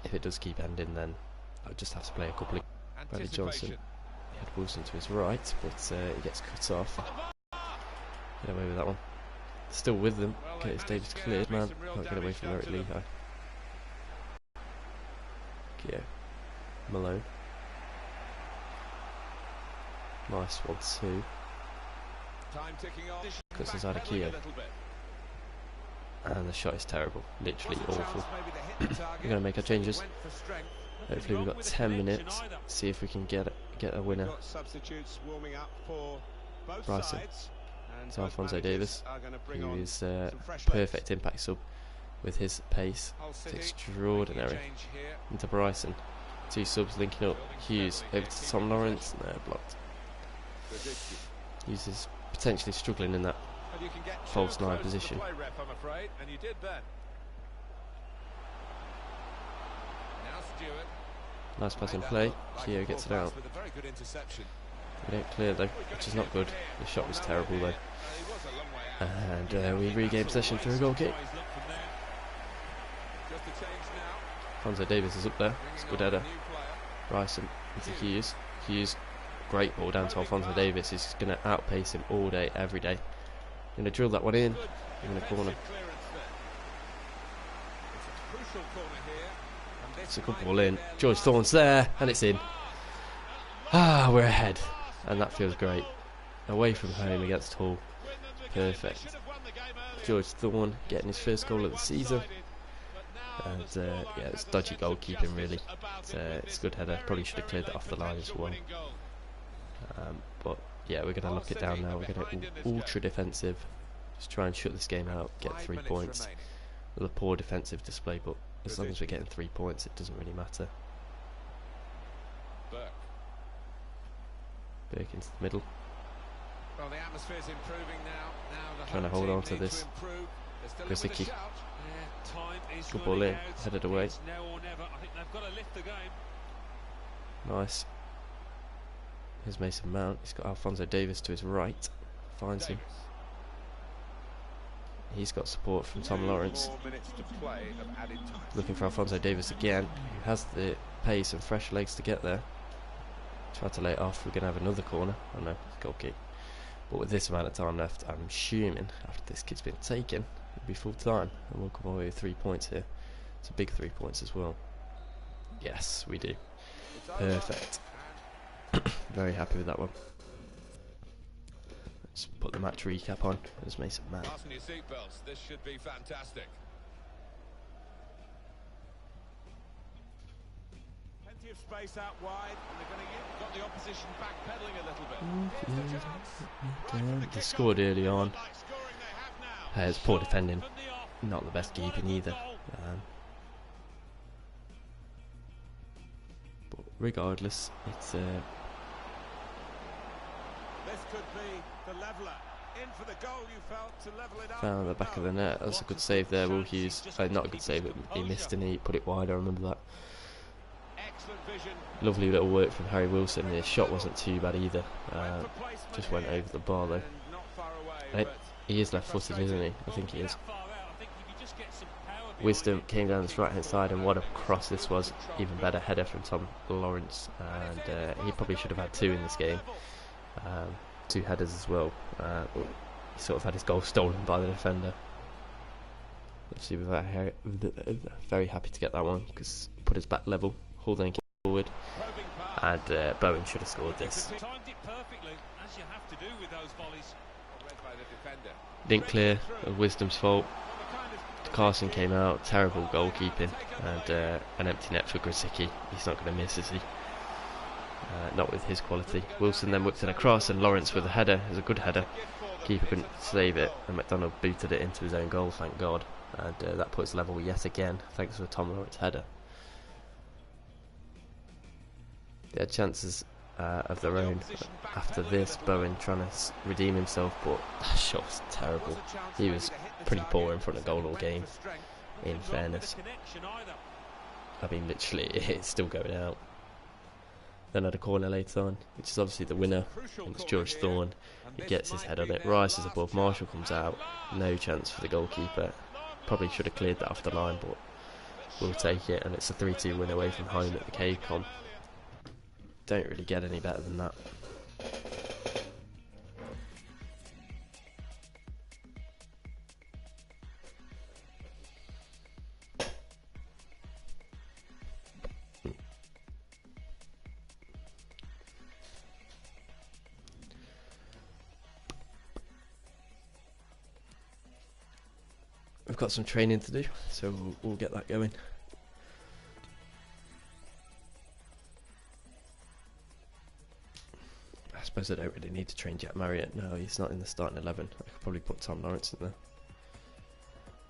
if it does keep ending, then I'll just have to play a couple of Bradley Johnson. He had Wilson to his right, but he gets cut off. Get away with that one. Still with them. Okay, it's Davis cleared, man. Can't get away from Eric Lehigh. Yeah. Malone. Nice 1-2. Cuts inside a Keogh. And the shot is terrible. Literally awful. We're going to make our changes. Hopefully we've got 10 minutes. See if we can get a winner. Bryson. To Alphonso Davis, who is perfect impact sub with his pace. It's extraordinary. Into Bryson. 2 subs linking up. Hughes over to Tom Lawrence. No, blocked. Hughes is potentially struggling in that false 9 position. Nice pass in play. Keogh gets it out. We don't clear though, which is not good. The shot was terrible though. And we regain possession through a goal kick. Alphonso Davis is up there. It's a good header. Bryson into Hughes. Hughes, great ball down to Alphonso Davis. He's going to outpace him all day, every day. Going to drill that one in the corner. It's a good ball in. George Thorne's there, and it's in. Ah, we're ahead, and that feels great. Away from home against Hull. Perfect. George Thorne getting his first goal of the season. And yeah, it's dodgy goalkeeping really. It's a good header. Probably should have cleared that off the line as well. But yeah, we're going to lock it down now. We're going to ultra defensive. Just try and shut this game out. Get 3 points. With a poor defensive display, but as long as we're getting 3 points, it doesn't really matter. Burke into the middle. Well, the atmosphere's improving now. Trying to hold on to this. Grzycki. Good ball in, headed away. Nice. Here's Mason Mount. He's got Alphonso Davis to his right. Finds him. He's got support from Tom Lawrence. Looking for Alphonso Davis again, who has the pace and fresh legs to get there. Try to lay it off. We're going to have another corner. Oh no, goal kick. But with this amount of time left, I'm assuming after this kid's been taken, it'll be full time, and we'll come away with 3 points here. It's a big 3 points as well. Yes, we do. Perfect. Very happy with that one. Let's put the match recap on. There's Mason Mount. Fasten your seatbelts. This should be fantastic. Plenty of space out wide, and they're going to got the opposition backpedaling a little bit. They scored early on. It's poor defending. Not the best keeping either. But regardless, it's this could be the leveler. In for the goal, you felt, to level it up. Found the back of the net. That's a good save there, Will Hughes. Not a good save, but he missed and he put it wide. I remember that. Lovely little work from Harry Wilson. The shot wasn't too bad either. Just went over the bar though. He is left-footed, isn't he? I think he is. Wisdom came down this right-hand side, and what a cross this was. Even better header from Tom Lawrence, and he probably should have had 2 in this game. 2 headers as well. He sort of had his goal stolen by the defender. Obviously, we're very happy to get that one because it put us back level. Hull then came forward, and Bowen should have scored this. Didn't clear, Wisdom's fault. Carson came out, terrible goalkeeping, and an empty net for Grzycki. He's not going to miss, is he? Not with his quality. Wilson then whipped it across, and Lawrence with a header. It was a good header. Keeper couldn't save it, and McDonald booted it into his own goal, thank God. And that puts level yet again, thanks to a Tom Lawrence header. They had chances of their own after this. Bowen trying to redeem himself, but that shot was terrible. He was pretty poor in front of goal all game, in fairness. I mean, literally, it's still going out. Then had a corner later on, which is obviously the winner. It's George Thorne. He gets his head on it. Rice is above. Marshall comes out. No chance for the goalkeeper. Probably should have cleared that off the line, but we'll take it, and it's a 3-2 win away from home at the Cave-Con. Don't really get any better than that. We've got some training to do, so we'll get that going. I suppose I don't really need to train Jack Marriott. No, he's not in the starting 11. I could probably put Tom Lawrence in there.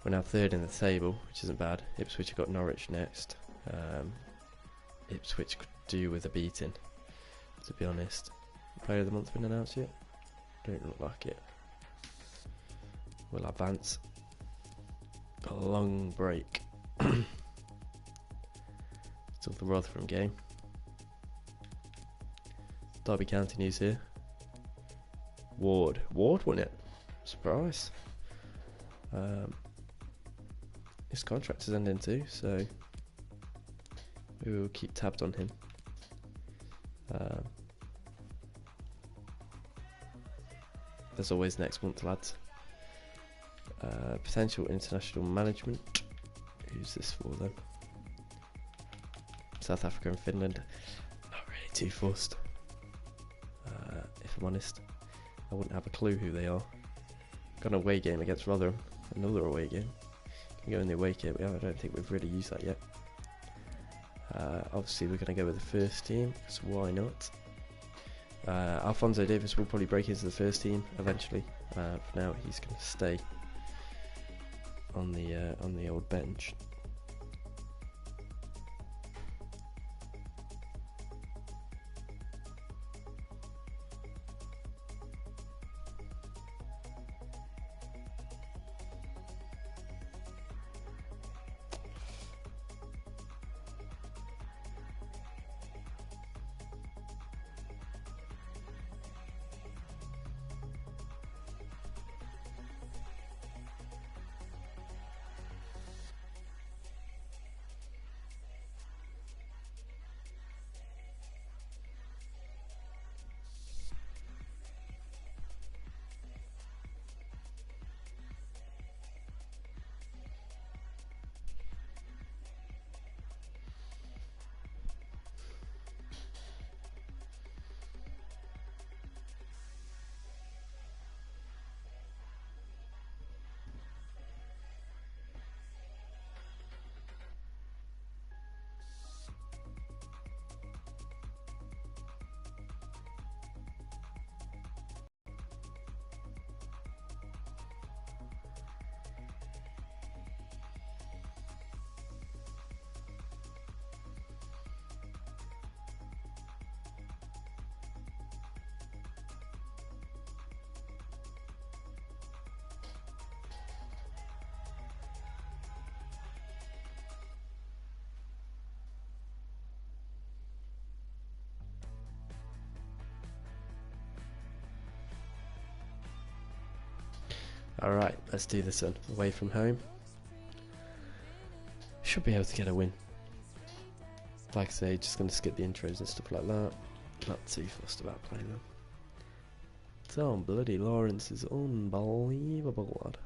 We're now third in the table, which isn't bad. Ipswich have got Norwich next. Ipswich could do with a beating, to be honest. Player of the month been announced yet? Don't look like it. We'll advance. Got a long break. Still the Rotherham game. Derby County news here. Ward won it. Surprise. His contract is ending too, so we will keep tabs on him. As always, next month, lads. Potential international management. Who's this for then? South Africa and Finland. Not really too fussed. If I'm honest, I wouldn't have a clue who they are. Got an away game against Rotherham. Another away game. Can go in the away kit. I don't think we've really used that yet. Obviously, we're going to go with the first team, because why not? Alphonso Davies will probably break into the first team eventually. For now, he's going to stay on the old bench. Alright, let's do this then. Away from home. Should be able to get a win. Like I say, just going to skip the intros and stuff like that. Not too fussed about playing them. Tom bloody Lawrence is unbelievable, lad.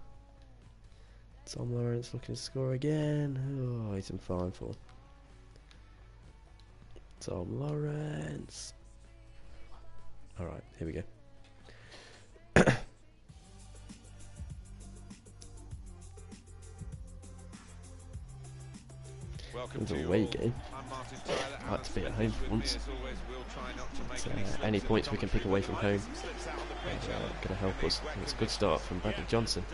Tom Lawrence looking to score again. Oh, he's in fine form. Tom Lawrence. Alright, here we go. It's an away game. I like to be at home for once. But, any points we can pick away from home going to help us. And it's a good start from Bradley Johnson.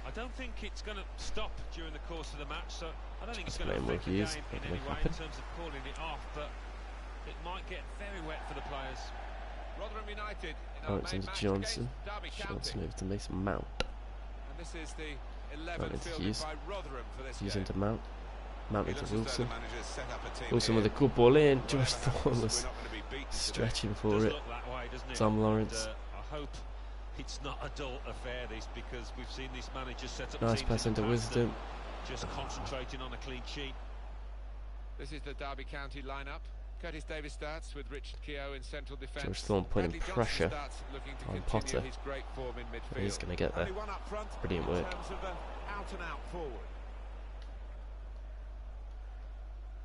I don't think it's going to stop during the course of the match, so I don't think it's going to affect the game in any way in terms of calling it off, but it might get very wet for the players. Rotherham United in our main match Johnson. Derby Johnson over to Mason Mount. And this is the 11th fielded by Rotherham for this Hughes game. into Mount. Mount into Wilson. Wilson with a good ball in. Josh Thorne was stretching for it. Tom Lawrence. I hope it's not a dull affair, this, because we've seen these managers set up Nice teams pass in the into past Wisdom. just concentrating on a clean sheet. This is the Derby County lineup. Curtis Davis starts with Richard Keogh in central defence. George Thorne putting pressure on Potter. And he's going to get there. Brilliant work.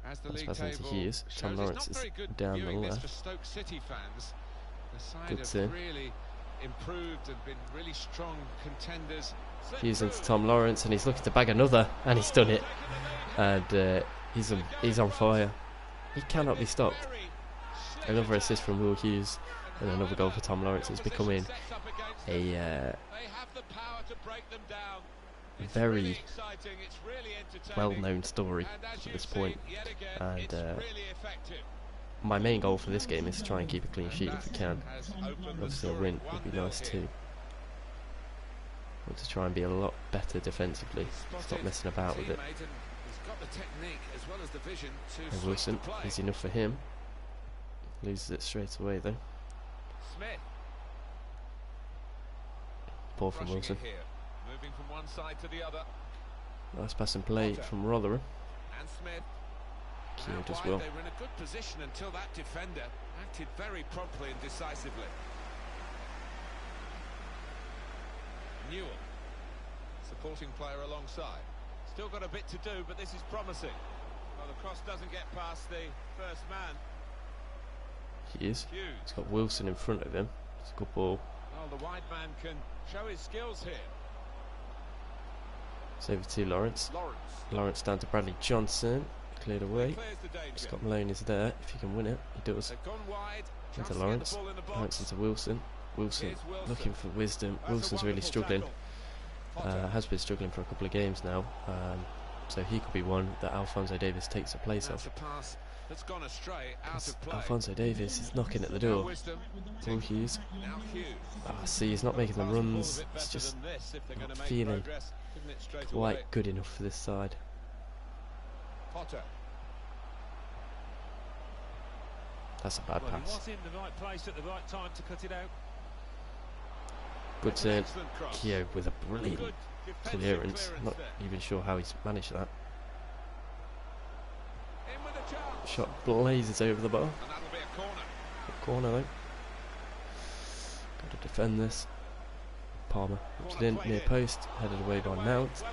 That's passing to Hughes. Tom Lawrence is down the left. Good turn. Improved and been really strong contenders. Hughes into Tom Lawrence, and he's looking to bag another, and he's done it. And he's on fire. He cannot be stopped. Another assist from Will Hughes, and another goal for Tom Lawrence. It's becoming a very well-known story at this point. And my main goal for this game is to try and keep a clean sheet if we can. Obviously a win would be nice too. Want to try and be a lot better defensively. Stop messing about with it. And Wilson, easy enough for him. Loses it straight away though. Ball from Wilson. Nice pass and play from Rotherham. Keogh does well. They were in a good position until that defender acted very promptly and decisively. Newell, supporting player alongside. Still got a bit to do, but this is promising. Well, the cross doesn't get past the first man. He's got Wilson in front of him. It's a good ball. Well, the wide man can show his skills here. It's over to Lawrence. Lawrence down to Bradley Johnson. Cleared away. Scott Malone is there. If he can win it, he does. Into Lawrence. Lawrence into Wilson. Wilson looking for wisdom. Wilson's really struggling. Has been struggling for a couple of games now. So he could be one that Alphonso Davies takes the place of. Alphonso Davies is knocking at the door. Will Hughes. See, he's not making the runs. It's just not feeling quite good enough for this side. Potter. That's a bad pass. He was in the right place at the right time to cut it out. Good turn. Keogh with a brilliant clearance. Not even sure how he's managed that. Shot blazes over the bar. Good corner though. Got to defend this. Palmer puts it in near post, headed away by Mount.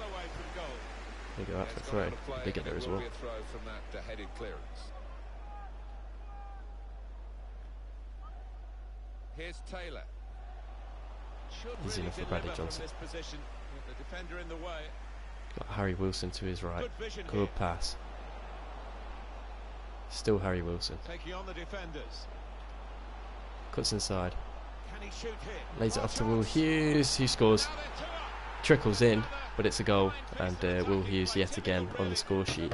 They go out for a throw. Bigger there as well. Here's Taylor. Easy enough for Bradley Johnson. Got Harry Wilson to his right. Good pass. Still Harry Wilson. Taking on the defenders. Cuts inside. Can he shoot here? Lays it off to Will Hughes. Who scores? Trickles in, but it's a goal. And Will Hughes yet again on the score sheet.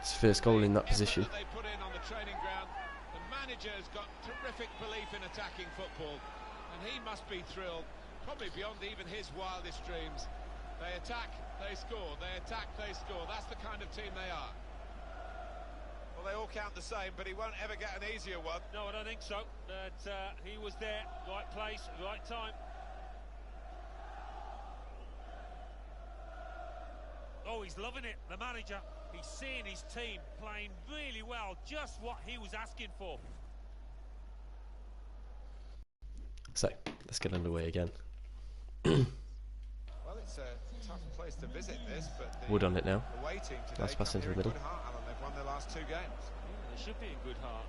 His first goal in that position. They put in on the training ground. The manager's got terrific belief in attacking football, and he must be thrilled, probably beyond even his wildest dreams. They attack, they score. They attack, they score. That's the kind of team they are. Well, they all count the same, but he won't ever get an easier one. No, I don't think so. But he was there, right place, right time. Oh, he's loving it, the manager. He's seeing his team playing really well, just what he was asking for. So, let's get underway again. Well, it's a tough place to visit this, but Wood on it now. Last pass into the middle. They've won their last 2 games. Yeah, they should be in good heart.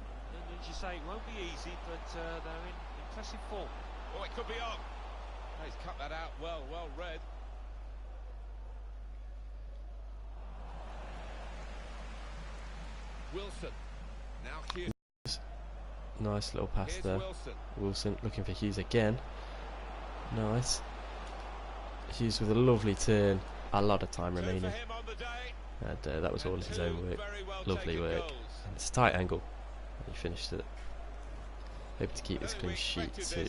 And as you say, it won't be easy, but they're in impressive form. Oh, it could be on. Oh, he's cut that out well read. Wilson. Now Hughes. Nice little pass there. Wilson looking for Hughes again. Nice. Hughes with a lovely turn. A lot of time remaining. And that was all his own work. Lovely work. And it's a tight angle. And he finished it. Hoping to keep this clean sheet too.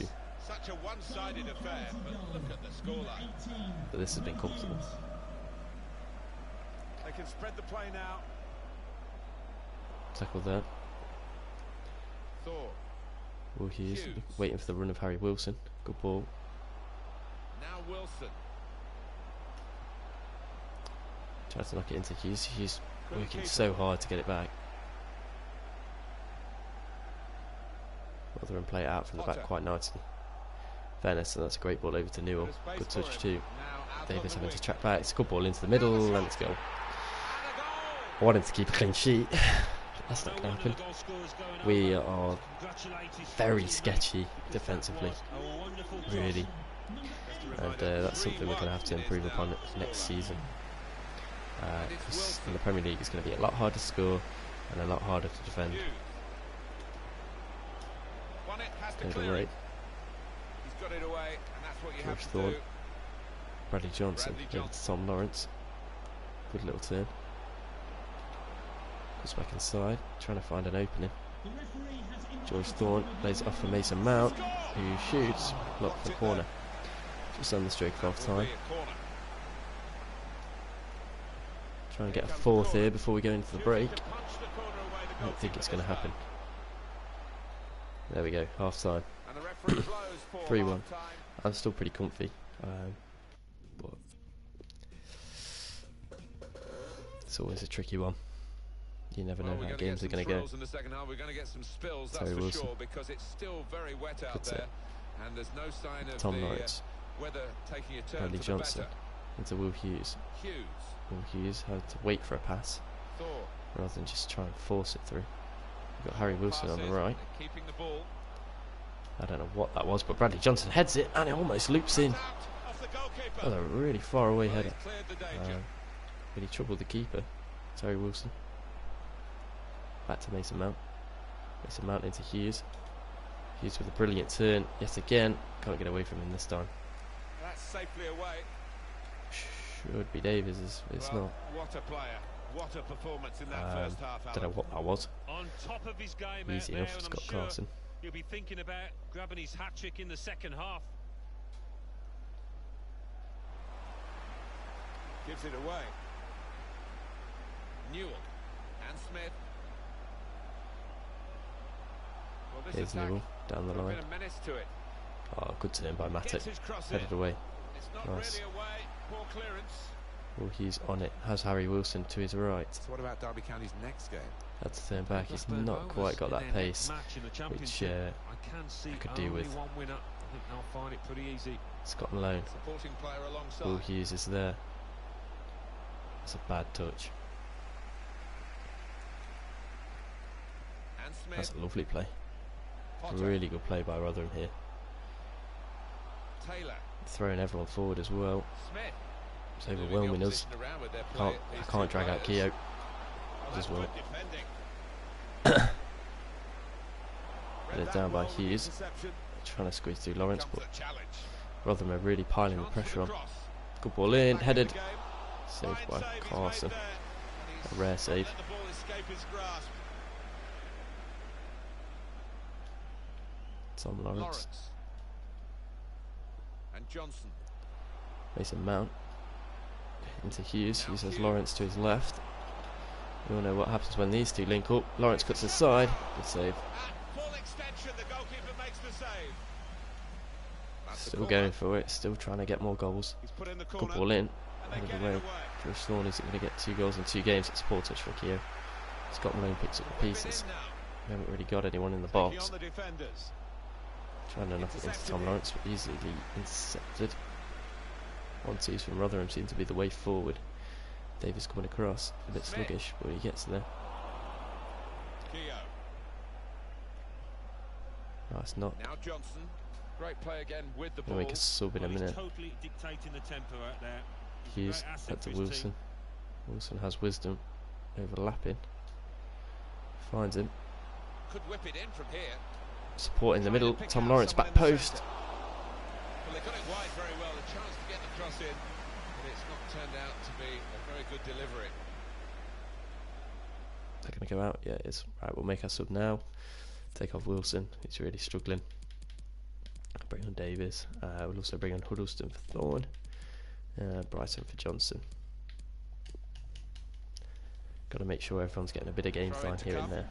Such a one-sided affair, but look at the scoreline. But this has been comfortable. They can spread the play now. Tackle there. Will Hughes waiting for the run of Harry Wilson. Good ball. Now Wilson. Tries to knock it into Hughes. Hughes working so hard to get it back. Rotherham play it out from the back quite nicely. Fairness, and that's a great ball over to Newell. Good touch too. Davis having to track back. It's a good ball into the middle, and it's goal. I wanted to keep a clean sheet. That's not going to happen. We are very sketchy defensively, really, and that's something we're going to have to improve upon next season. Because in the Premier League, it's going to be a lot harder to score and a lot harder to defend. Right. George Thorne, Bradley Johnson, over to Tom Lawrence. Good little turn. Goes back inside, trying to find an opening. George Thorne plays it off for Mason Mount, who shoots, blocked for the corner. Just on the stroke of half time. Try and get a fourth here before we go into the break. I don't think it's going to happen. There we go, half time. 3-1. I'm still pretty comfy, but it's always a tricky one. You never know how games are going to go. Terry Wilson. Good set. Tom Lawrence. Bradley Johnson into Will Hughes. Will Hughes had to wait for a pass rather than just try and force it through. We've got Harry Wilson on the right. I don't know what that was, but Bradley Johnson heads it and it almost loops in. That was a really far away header. Really troubled the keeper, Terry Wilson. Back to Mason Mount. Mason Mount into Hughes. Hughes with a brilliant turn yet again. Can't get away from him this time. That's safely away. Should be Davies. It's not. What a player. What a performance in that first half. Don't know what that was. On top of his game Easy enough for Scott Carson. He'll be thinking about grabbing his hat-trick in the second half. Gives it away. Newell and Smith. Well, Here's Newell down the line. Oh, good turn by Matic. Headed away. Nice. Poor clearance. Well, he's on it. Has Harry Wilson to his right. So what about Derby County's next game? Had to turn back. He's not quite got that pace, which I could do with. Scott Malone. Will Hughes is there. That's a bad touch. That's a lovely play. Really good play by Rotherham here. Throwing everyone forward as well. It's overwhelming us. I can't drag out Keogh as well. Headed down by Hughes. Trying to squeeze through Lawrence, but Rotherham are really piling the pressure on. Good ball in, headed. Saved by Carson. A rare save. Tom Lawrence. And Johnson. Mason Mount. Into Hughes. Hughes has Lawrence to his left. We all know what happens when these two link up. Lawrence cuts inside. Good save. Still going for it. Still trying to get more goals. Good ball in. Headed away. George Thorne isn't going to get 2 goals in 2 games. It's a poor touch from Keogh. Scott Malone picks up the pieces. We haven't really got anyone in the box. Trying to knock it into Tom Lawrence, but easily intercepted. 1-2s from Rotherham seem to be the way forward. Davis coming across, a bit sluggish, but he gets there. No, it's not. Now Johnson, great play again with the ball. We'll make a sub in a minute. Totally dictating the tempo out there. Hughes back to Wilson. Wilson has Wisdom overlapping. Finds him. Could whip it in from here. Support in the middle. Tom Lawrence back post. Well, they got it wide very well. A chance to get the cross in, but it's not turned out to be a very good delivery. They're going to go out. Yeah, it is. Right, we'll make our sub now. Take off Wilson. He's really struggling. Bring on Davis. We'll also bring on Huddleston for Thorne. Brighton for Johnson. Got to make sure everyone's getting a bit of game time here and there.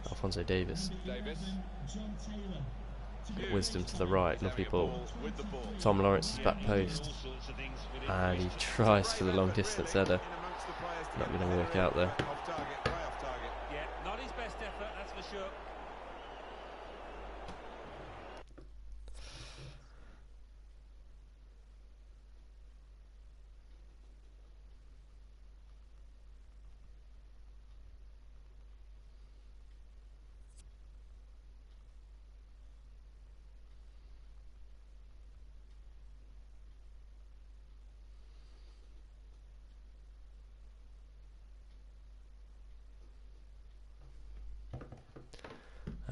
Alphonso Davis. Wisdom to the right, lovely ball. Tom Lawrence's back post, and he tries for the long distance header. Not going to work out there. Yeah, not his best effort, that's for sure.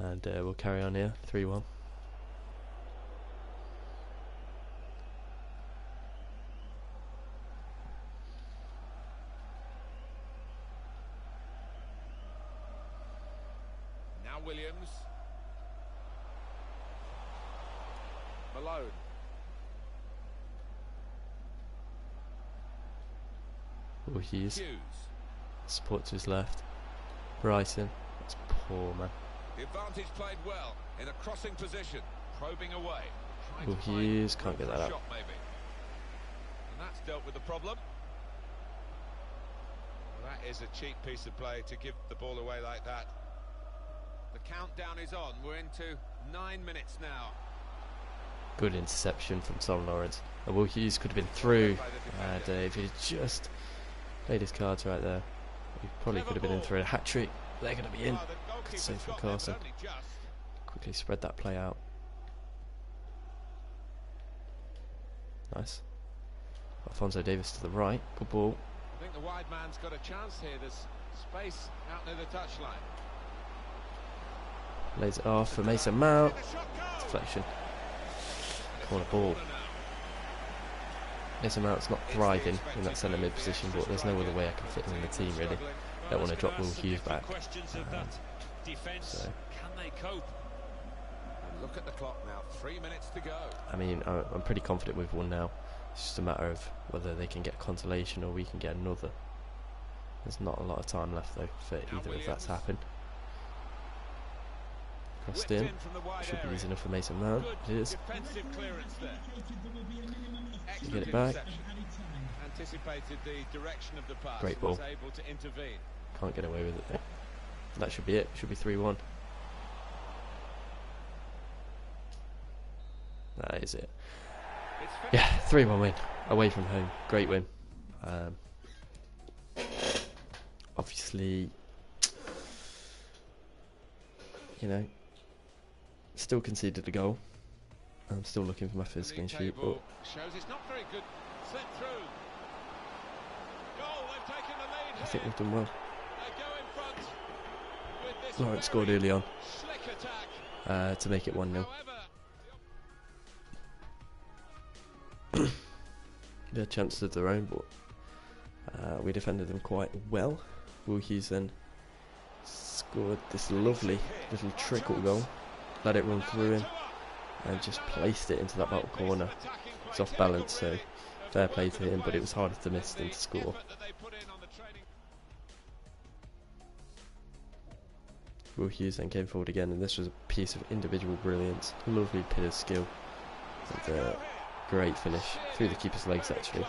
And we'll carry on here, 3-1. Now Williams. Malone. Oh, Hughes. Hughes. Support to his left. Bryson. That's poor, man. The advantage played well in a crossing position, probing away. Oh, Hughes can't get that out. Shot maybe. And that's dealt with the problem. Well, that is a cheap piece of play to give the ball away like that. The countdown is on. We're into 9 minutes now. Good interception from Tom Lawrence. Will Hughes could have been through, and if he just played his cards right there, he probably could have been in for a hat-trick. They're going to be in. Good save from Carson. Quickly spread that play out. Nice. Alphonso Davies to the right. Good ball. I think the wide man's got a chance here. There's space out near the touchline. Lays it off for Mason Mount. Deflection. Corner ball. Mason Mount's not thriving in that centre mid position, but there's no other way I can fit him in the team really. Don't want to drop Will Hughes back. So. Can they cope? And look at the clock now. 3 minutes to go. I mean, I'm pretty confident we've won now. It's just a matter of whether they can get consolation or we can get another. There's not a lot of time left though for either of that to happen. Crossed in. Should be easy enough for Mason Mount. It is. You get it back. Anticipated the direction of the pass. Great ball. Was able to intervene. Can't get away with it though. That should be it. Should be 3-1. That is it. Yeah, 3-1 win. Away from home. Great win. Obviously, you know, still conceded a goal. I'm still looking for my first clean sheet, but shows it's not very good. Slip through. Goal, they've taken the lead. I think we've done well. They go in front with this Lawrence scored early on slick attack. to make it 1-0. They had chances of their own, but we defended them quite well. Will Hughes then scored this lovely little trickle goal, let it run through him, and just placed it into that bottom corner. It's off balance, so fair play to him, but it was harder to miss than to score. Will Hughes then came forward again, and this was a piece of individual brilliance. Lovely bit of skill. And, great finish through the keeper's legs actually.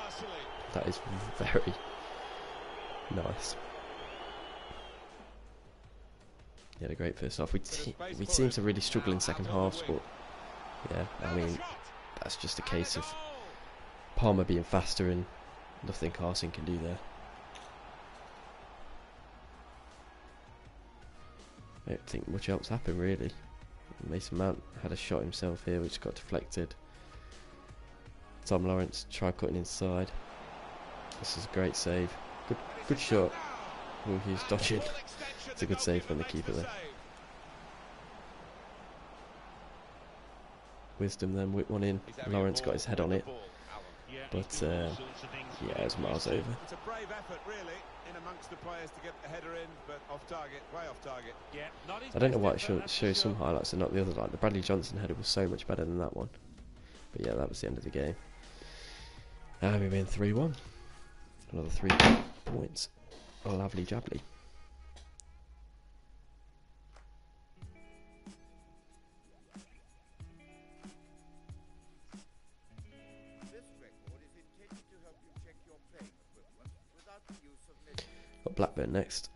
That is very nice. He had a great first half. We seem to really struggle in second halves, but yeah, I mean, that's just a case of Palmer being faster and nothing Carson can do there. I don't think much else happened really. Mason Mount had a shot himself here which got deflected. Tom Lawrence tried cutting inside. This is a great save. Good shot. Will Hughes dodging. It's a good save from the keeper there. Wisdom then whipped one in. Lawrence got his head on it, but yeah, it was miles over. It's a brave effort really in amongst the players to get the header in, but off target, way off target. Yeah, I don't know why it shows some highlights and not the other. Like the Bradley Johnson header was so much better than that one. But yeah, that was the end of the game. And we win 3-1. Another 3 points. Lovely jubbly. Got Blackburn next.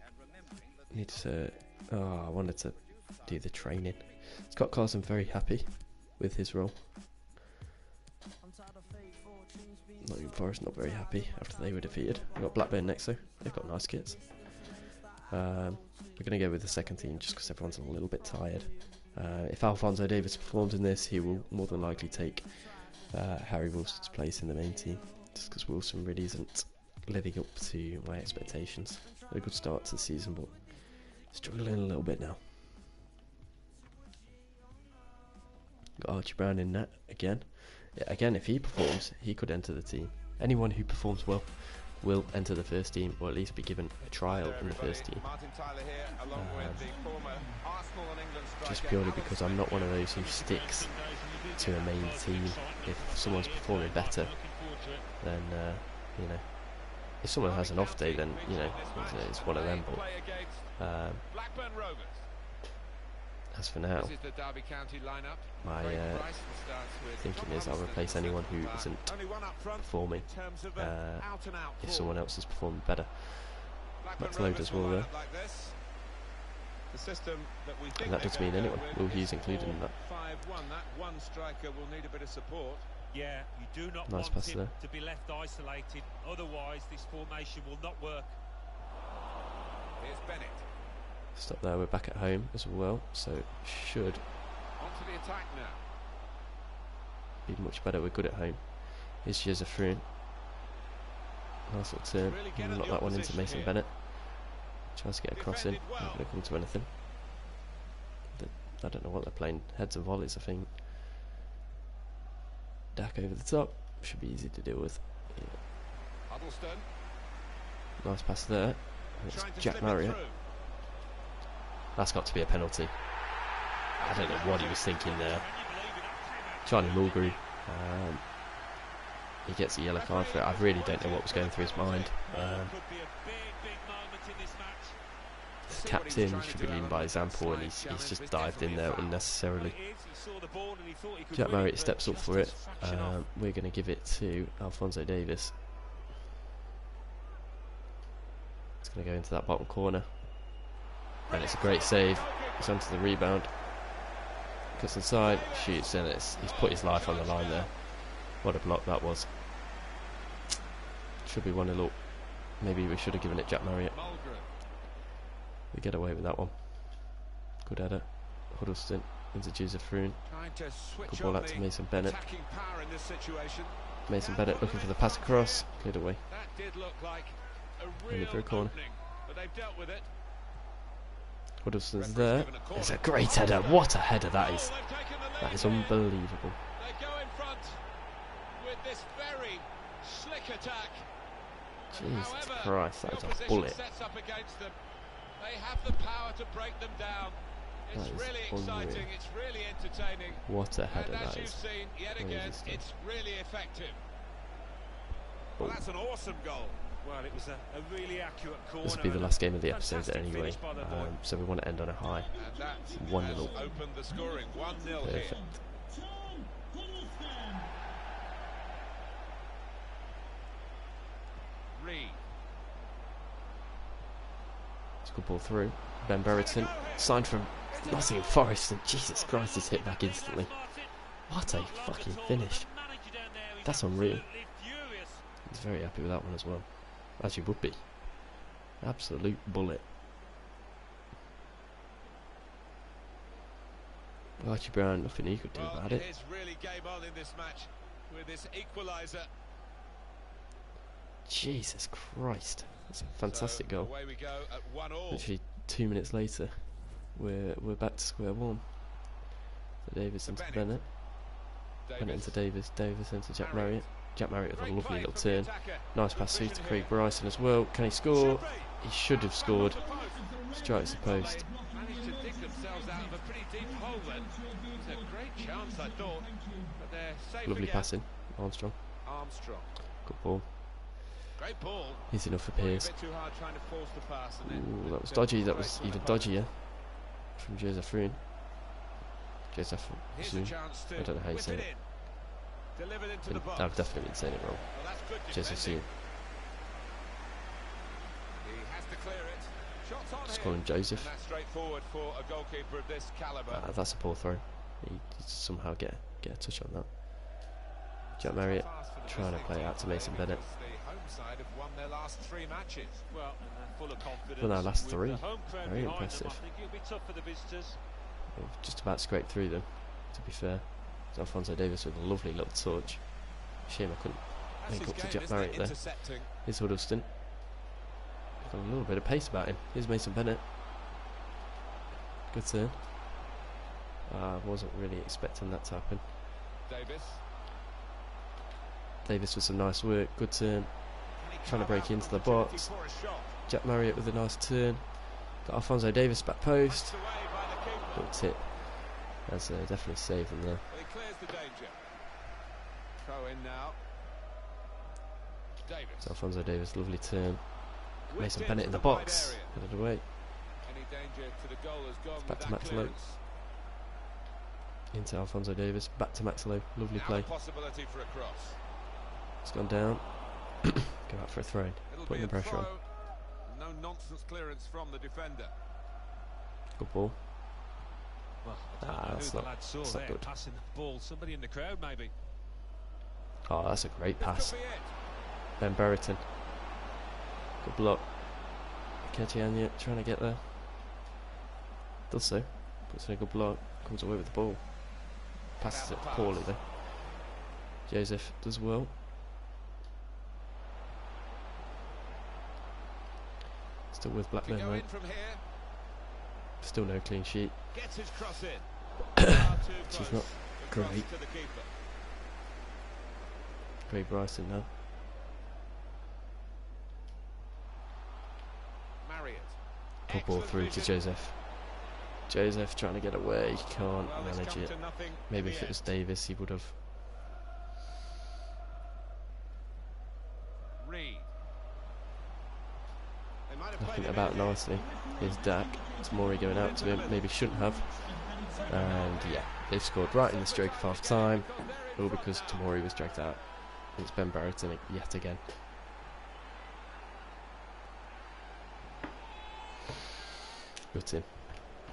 Need to. Oh, I wanted to do the training. Scott Carson very happy with his role. Nottingham Forest not very happy after they were defeated. We've got Blackburn next though. They've got nice kits. We're going to go with the second team just because everyone's a little bit tired. If Alphonso Davies performs in this, he will more than likely take Harry Wilson's place in the main team, just because Wilson really isn't living up to my expectations. Had a good start to the season, but struggling a little bit now. Got Archie Brown in net again. Yeah, again, if he performs, he could enter the team. Anyone who performs well will enter the first team, or at least be given a trial in the first team. Just purely because I'm not one of those who sticks to a main team. If someone's performing better, then you know, if someone has an off day, then you know it's one of them. But as for now, my thinking is I'll replace anyone who isn't performing if someone else is performing better. That's load as well there. And that does mean anyone. Will Hughes included in that. Yeah, you do not nice want pass him there. to be left isolated, otherwise this formation will not work. Here's Bennett. Stop there, we're back at home as well, so should Onto the attack now. be much better. We're good at home. Here's Jezefroon. Nice little turn. Really Knock that one into Mason Bennett. Tries to get a cross in. Not going to come to anything. I don't know what they're playing. Heads and volleys, I think. Dak over the top. Should be easy to deal with. Yeah. Huddleston. Nice pass there. And it's Jack Marriott. That's got to be a penalty. I don't know what he was thinking there. Charlie Mulgrew. He gets a yellow card for it. I really don't know what was going through his mind. The captain should be leading by example, and he's just dived in there unnecessarily. Jack Marriott steps up for it. We're going to give it to Alphonso Davies. It's going to go into that bottom corner. And it's a great save. He's onto the rebound. Cuts inside, shoots, and he's put his life on the line there. What a block that was. Should be 1-0 up. Maybe we should have given it Jack Marriott. We get away with that one. Good header. Huddleston into Jezefroon. Good ball out to Mason Bennett. Mason Bennett looking for the pass across. Cleared away. Only for a corner. Huddleston's there. It's a great header. What a header that is. That is unbelievable. They go in front with this very slick attack. Jesus Christ, that is a bullet. Sets up against them. They have the power to break them down. It's really exciting, it's really entertaining. What a header and as that you've is. seen, yet again, it's really effective. Well, that's an awesome goal. Well, it was a really accurate corner. This will be the last game of the episode anyway, so we want to end on a high. 1-0. Opened the scoring. 1-0 Perfect. here. Reed. It's a good ball through. Ben Brereton, signed from Nottingham Forest, and Jesus Christ, he's hit back instantly. What a fucking finish. That's unreal. He's very happy with that one as well. As you would be. Absolute bullet. Archie Brown, nothing he could do about it. It is really game on in this match with this equaliser. Jesus Christ. That's a fantastic goal. Away we go at 1-1. Literally 2 minutes later, we're back to square one. So Davis into Bennett. Bennett into Davis. Davis into Jack Marriott. Jack Marriott with a lovely little turn. Nice pass through to Craig Bryson as well. Can he score? He should have scored. Strikes the post. Managed to dig themselves out of a pretty deep hole then. It's a great chance, I thought, but they're safe Lovely again. passing. Armstrong. Good ball. Great ball. Easy enough for A Pearce. bit too hard trying to force the pass. Ooh, that was dodgy. That was even dodgier from Jezefroon. Jezefroon. I don't know how you say it. I've definitely been saying it wrong. Jezefroon. clear it. Shots on Just him. call him Joseph. And that's straightforward for a goalkeeper of this calibre. That's a poor throw. He somehow get a touch on that. Jack Marriott trying to play it out to Mason Bennett. The home side have won their last 3 matches. Well, and they're full of confidence. Well, no, last With 3. the home crowd Very behind impressive. them, I think it'll be tough for the visitors. We've just about scraped through them, to be fair. It's Alphonso Davies with a lovely little touch. Shame I couldn't link up to Jack Marriott there. Here's Huddleston. Got a little bit of pace about him. Here's Mason Bennett. Good turn. I wasn't really expecting that to happen. Davis with some nice work. Good turn. Trying to break into the box. Jack Marriott with a nice turn. Got Alphonso Davies back post. Little tip. That's definitely saved them there. He clears the danger. Throw in now. Davis. So Alphonso Davies, lovely turn. Mason Bennett in the box. Headed away. Any danger to the goal has gone Back to with that Maxwell. clearance. Into Alphonso Davies. Back to Maxwell. Lovely Now play. a possibility for a cross. It's gone down. Go out for a throw. It'll Putting be the a pressure on. throw. No nonsense clearance from the defender. Good ball. Well, I don't know that's who not- the lad saw that's not there good. passing the ball. Somebody in the crowd, maybe. Oh, that's a great This pass. could be it. Ben Brereton. Good block. Ketianya trying to get there. Does so. Puts in a good block. Comes away with the ball. Passes it poorly though. Joseph does well. Still with To Blackburn go though. in from here. Still no clean sheet. Gets his cross in. Far too She's close. not The cross great. to the keeper. Gray Bryson now. Marriott. Good ball Excellent through to vision. Joseph. Joseph trying to get away. He can't Well, it's manage come it. to nothing Maybe in if the it was end. Davis, he would have. Reed. They might have Knocking played it him about in. nicely. Here's Dak. Tomori going out to him. Maybe shouldn't have. And yeah, they've scored right in the stroke of half time. All because Tomori was dragged out. And it's Ben Brereton yet again. Gutting.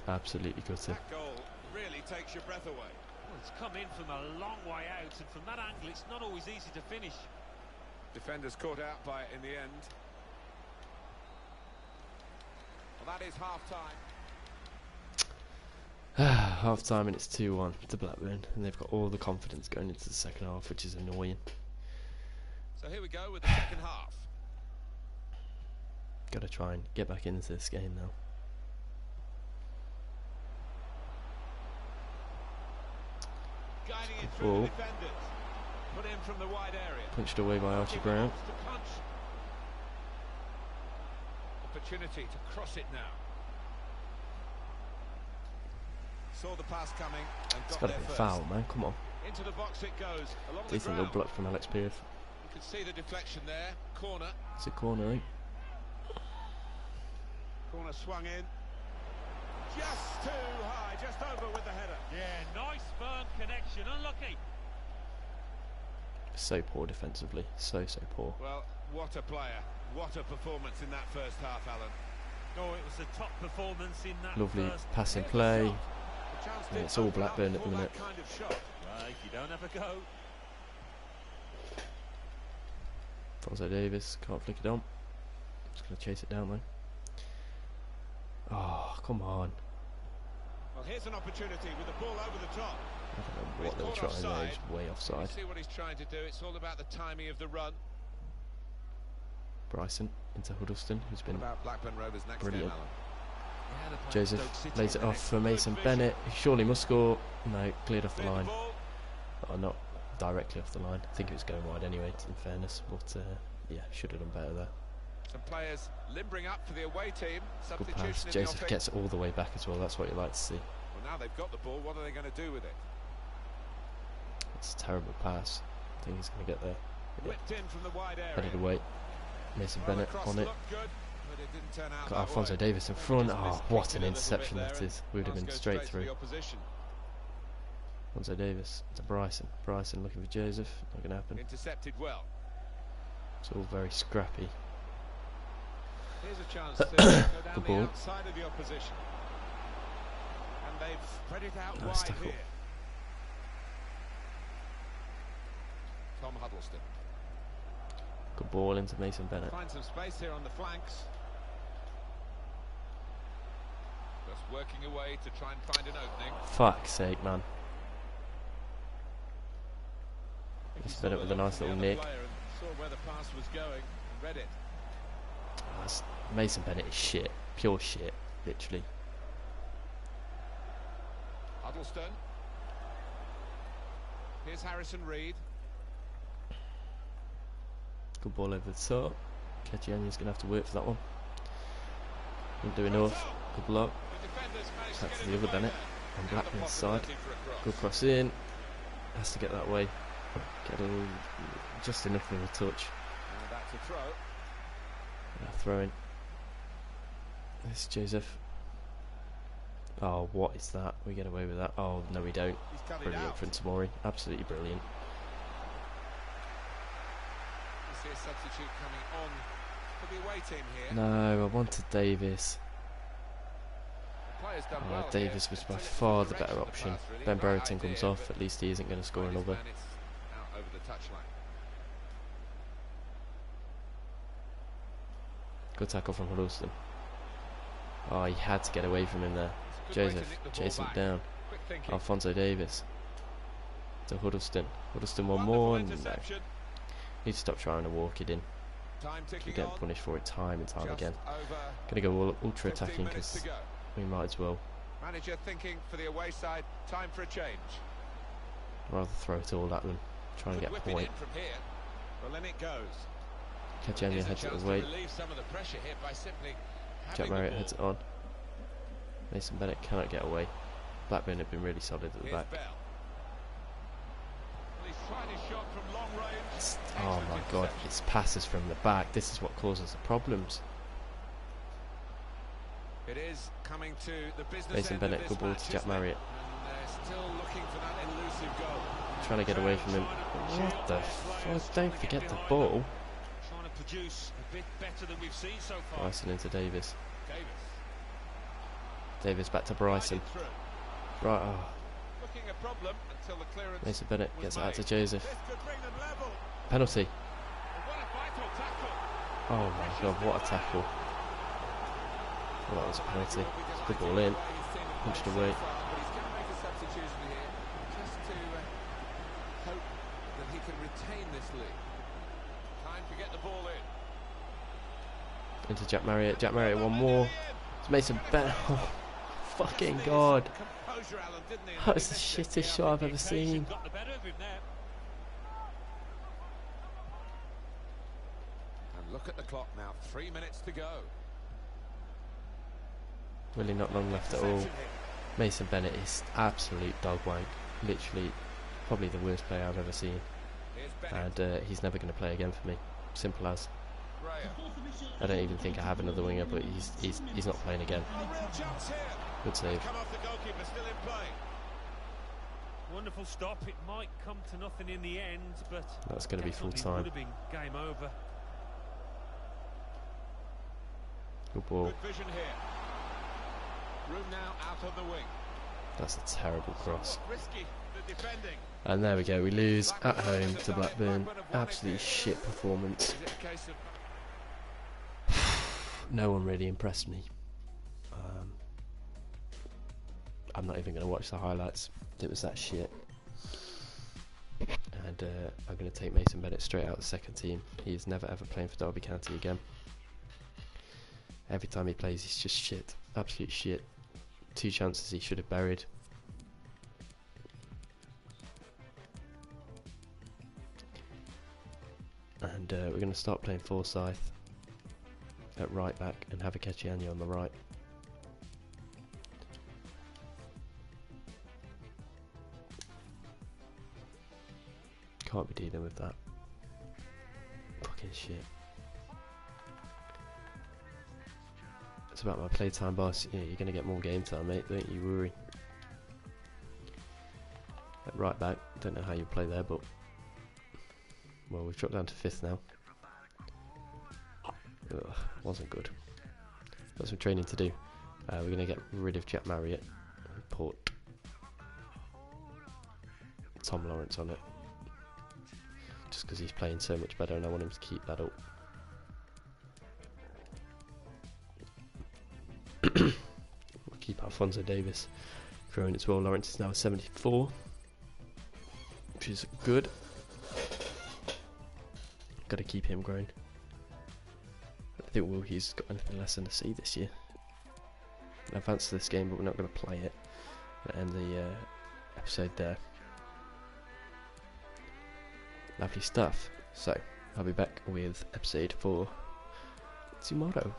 Absolutely gutting. That goal really takes your breath away. Well, it's come in from a long way out, and from that angle, it's not always easy to finish. Defenders caught out by it in the end. Well, that is half-time. Half time and it's 2-1 to Blackburn. And they've got all the confidence going into the second half, which is annoying. So here we go with the second half. Got to try and get back into this game now. Guiding it Good through ball. the defenders. Put in from the wide area. Punched away by Archie He Brown. wants to punch. Opportunity to cross it now. Saw the pass coming and It's got got to there be a first. foul, man. Come on. Into the box it goes. Along the Decent little ground. block from Alex Pearce. You can see the deflection there. Corner. It's a corner, eh? Corner swung in. Just too high. Just over with the header. Yeah, nice firm connection. Unlucky. So poor defensively. So poor. Well, what a player. What a performance in that first half, Alan. Oh, it was a top performance in that Lovely first. passing Here's the play. shot. The chance Yeah, did it's all open up Blackburn at for the that minute. kind of shot. Well, if you don't have a go. Alphonso Davis can't flick it on. Just going to chase it down though. Oh, come on. Well, here's an opportunity with the ball over the top. I don't know He's what they were caught trying there. offside. Just way You offside. see what he's trying to do. It's all about the timing of the run. Bryson into Huddleston, who's been What about Blackburn Rovers next brilliant. game, Alan? Yeah, they're playing Joseph Stoke City lays in it the off next for Mason Good vision. Bennett. He surely must score. No, cleared off the Cleared line. the ball. Oh, not directly off the line. I think it was going wide anyway, in fairness. But yeah, should have done better there. Some players limbering up for the away team. Good Substitution pass. in the Joseph offing. gets it all the way back as well. That's what you like to see. Well, now they've got the ball. What are they going to do with it? It's a terrible pass. I think he's going to get there. Yeah. Whipped in from the wide area. Headed away. Mason Well, the Bennett cross on it. looked good, but it didn't turn out Got that Alphonso way. Davis in Maybe front. just Oh, missed what kicking an a little interception bit that there is. and Would have pass been goes straight to through. the opposition. Alphonso Davis to Bryson. Bryson looking for Joseph. Not going to happen. Intercepted well. It's all very scrappy. Here's a chance to go down Good the ball. outside of the opposition. And they've spread it out Nice wide tackle. here. Tom Huddleston. Good ball into Mason Bennett. Find some space here on the flanks. Just working away to try and find an opening. Fuck's sake, man. Mason Bennett with a nice little nick. Saw where the pass was going and read it. Mason Bennett is shit. Pure shit, literally. Huddleston. Here's Harrison Reed. Good ball over the top. Kechianya's going to have to work for that one. Didn't do enough. Good block. The defenders managed Back get to in the other way Bennett. there. On And the Blackburn's side. possibility for a cross. Good cross in. Has to get that way. Get a little, just enough of a touch. And that's a throw. Throwing. This is Joseph. Oh, what is that? We get away with that. Oh, no, we don't. He's cut it Brilliant out. from Tamori. Absolutely brilliant. You see a substitute coming on for the away team here. No, I wanted Davis. Players done Oh, well Davis here was by until it far was the the better direction of the option. pass, really. Ben Right Brereton idea, comes off. but At least he isn't going to score Minus another. man, it's out over the touchline. Good tackle from Huddleston. Oh, he had to get away from him there. It's a good way to Joseph nick the ball chasing it back. down. Quick thinking. Alfonso Davis to Huddleston. Huddleston one Wonderful more. No. interception. Need to stop trying to walk it in. Time We're ticking getting on. punished for it time and time Just again. over Gonna go all ultra 15 attacking minutes because to go. we might as well. Manager thinking for the away side. Time for a change. Rather throw it all at them. Try and Could get a whip it point. in from here. Well, then it goes. Kajania Here's a heads it chance away. to relieve some of the pressure here by simply Jack having the Marriott ball. heads it on. Mason Bennett cannot get away. Blackburn have been really solid at the Here's back. Bell. Well, he's tried his shot from long range. Oh my Excellent god, interception. it's passes from the back. This is what causes the problems. It is coming to the business Mason end Bennett, of good this ball match, to Jack isn't it? Marriott. And they're still looking for that elusive goal. Trying to get away from him. What the fuck? Don't forget the ball. Trying to produce a bit better than we've seen so far. Bryson into Davis. Davis. Davis back to Bryson. Guided through. Right, oh. Looking a problem until the clearance. Mason Bennett was gets it out to made. Joseph. This could bring them level. Penalty. And what a vital tackle. Oh my god, what a tackle. Well, that was a penalty. Good ball in. Punched away. But he's going to make a substitution here just to hope that he can retain this lead. Time to get the ball in. Into Jack Marriott. Jack Marriott one more. It's Mason Bennett. Oh, fucking god. Composure, Alan, didn't he? That was the shittest shot I've ever seen. Got the better of him there. And look at the clock now. 3 minutes to go. Really not long left at all. Interception here. Mason Bennett is absolute dog wank. Literally, probably the worst player I've ever seen. Here's Bennett. And he's never going to play again for me. Simple as. Graham. I don't even think I have another winger, but he's not playing again. A real chance here. Good save. Come off the goalkeeper, still in play. Wonderful stop. It might come to nothing in the end, but That's going to be full definitely time. would have been game over. Good ball. Good vision here. Room now out on the wing. That's a terrible cross. Somewhat risky, the defending. And there we go. We lose at home to Blackburn. Absolutely shit performance. Is it a case of No one really impressed me. I'm not even going to watch the highlights. It was that shit. And I'm going to take Mason Bennett straight out of the second team. He's never ever playing for Derby County again. Every time he plays, he's just shit. Absolute shit. 2 chances he should have buried. And we're going to start playing Forsyth at right back and have a Kechianyi on the right. Can't be dealing with that. Fucking shit. It's about my playtime, boss. Yeah, you're going to get more game time, mate. Don't you worry. At right back, don't know how you play there, but well, we've dropped down to 5th now. Ugh, wasn't good. Got some training to do. We're going to get rid of Jack Marriott and put Tom Lawrence on it. Just because he's playing so much better and I want him to keep that up. We'll keep Alphonso Davis growing as well. Lawrence is now 74, which is good. Got to keep him growing. I don't think Wilkie's got anything less than a C this year. I advanced this game, but we're not going to play it. I'll end the episode there. Lovely stuff. So, I'll be back with episode 4 tomorrow.